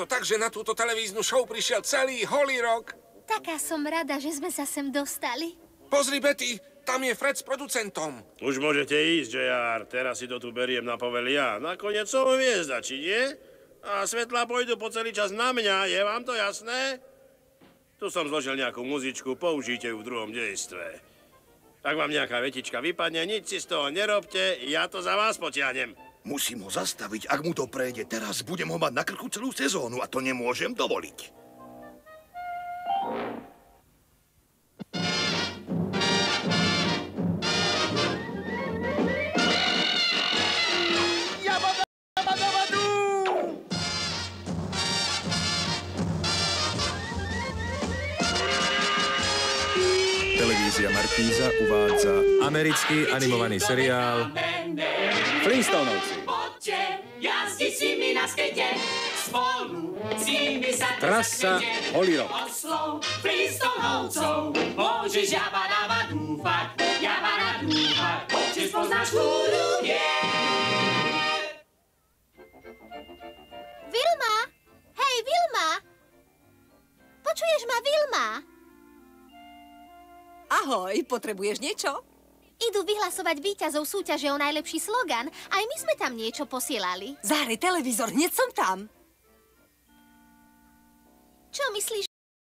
to tak, že na túto televíznu show prišiel celý holý rok. Taká som rada, že sme sa sem dostali. Pozri, Betty, tam je Fred s producentom. Už môžete ísť, JR. Teraz si to tu beriem na povel ja. Nakoniec som hviezda, či nie? A svetlá pôjdu po celý čas na mňa, je vám to jasné? Tu som zložil nejakú muzičku, použite ju v druhom dejstve. Ak vám nejaká vetička vypadne, nič si z toho nerobte, ja to za vás potiahnem. Musím ho zastaviť, ak mu to prejde. Teraz budem ho mať na krku celú sezónu a to nemôžem dovoliť. Televízia Markíza uvádza americký animovaný seriál Flintstonovci. Jazdiť si mi na skate, spolu si mi sa Trasa holý rok. Flintstonovcov, môžeš jabadaba dúfať, či spoznáš kúru, Vilma! Hej, Vilma! Počuješ ma, Vilma? Ahoj, potrebuješ niečo? Idú vyhlasovať víťazov súťaže o najlepší slogan. Aj my sme tam niečo posielali. Zahrej televízor, hneď som tam. Čo myslíš,